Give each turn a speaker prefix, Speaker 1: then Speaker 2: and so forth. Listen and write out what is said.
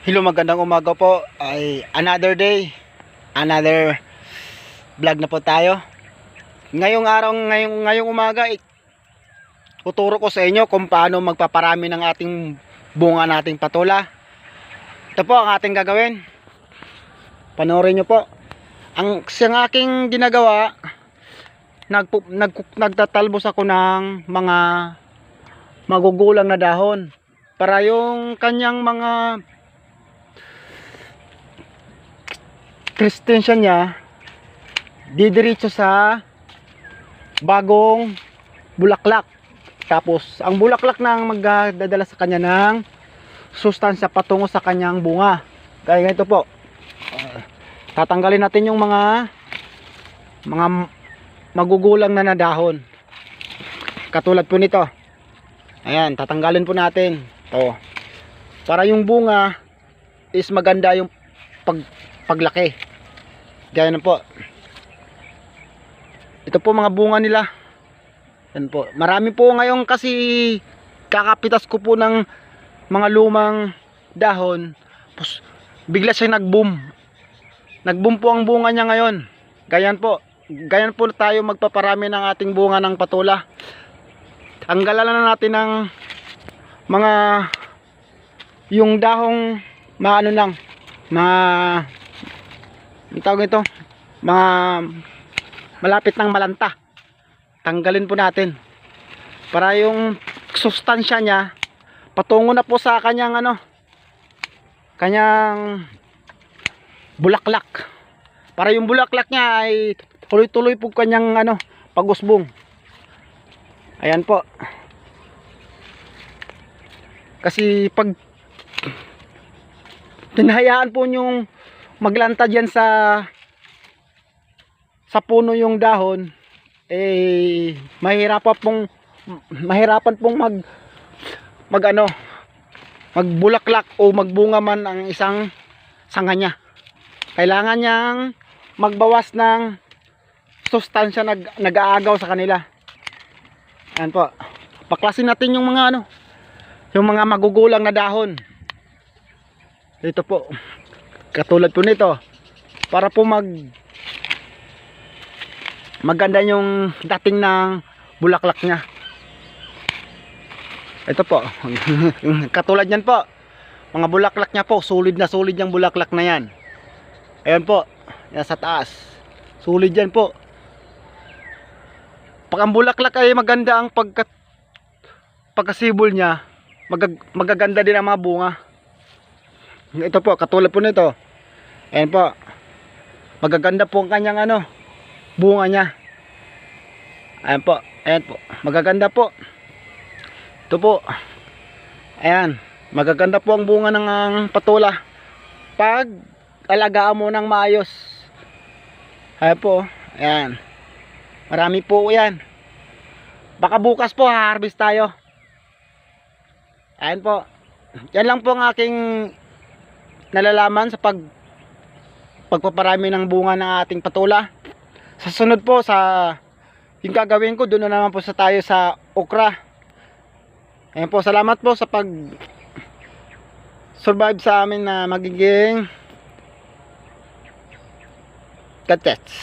Speaker 1: Hello, magandang umaga po. Ay another day, another vlog na po tayo. Ngayong umaga, tuturo ko sa inyo kung paano magpaparami ng ating bunga nating patola. Ito po ang ating gagawin. Panoorin nyo po. Ang siyang aking ginagawa, nagtatalbos ako ng mga magugulang na dahon para yung kanyang mga kristensya niya didiretso sa bagong bulaklak. Tapos ang bulaklak nang magdadala sa kanya ng sustansya patungo sa kanyang bunga. Kaya ganito po, tatanggalin natin yung mga magugulang na dahon katulad po nito. Ayan, tatanggalin po natin to para yung bunga is maganda yung paglaki. Ganyan po. Ito po mga bunga nila. Yan po. Marami po ngayon kasi kakapitas ko po ng mga lumang dahon. Tapos bigla siya nag-boom. Nag-boom po ang bunga niya ngayon. Ganyan po. Ganyan po tayo magpaparami ng ating bunga ng patola. Tanggalan na natin ng mga yung dahong maano lang, ang tawag ito, mga malapit ng malanta. Tanggalin po natin para yung sustansya niya patungo na po sa kanyang kanyang bulaklak, para yung bulaklak niya ay tuloy-tuloy po kanyang pag-usbong. Ayan po. Kasi pag tinahayaan po yung maglanta dyan sa puno yung dahon, mahirapan pong magbulaklak o magbunga man ang isang sanga niya. Kailangan niyang magbawas ng sustansya nag-aagaw sa kanila. Ayan po. Paklasin natin yung mga yung mga magugulang na dahon. Ito po. Katulad po nito. Para po maganda yung dating ng bulaklak niya. Ito po. Katulad yan po. Mga bulaklak niya po. Solid na solid yung bulaklak na yan. Ayan po. Yan sa taas. Solid yan po. Pag ang bulaklak ay maganda ang pagkasibol niya, magaganda din ang mga bunga. Ito po, katulad po nito. Ayan po. Magaganda po ang kanyang bunga niya. Ayan po. Ayan po. Magaganda po. Ito po. Ayan. Magaganda po ang bunga ng patola pag alagaan mo ng maayos. Ayan po. Ayan. Marami po yan. Baka bukas po harvest tayo. Ayan po. Yan lang po ang aking nalalaman sa pagpaparami ng bunga ng ating patola. Sa sunod po, yung gagawin ko, doon na naman po tayo sa okra. Ayan po, salamat po sa pag survive sa amin na magiging contest.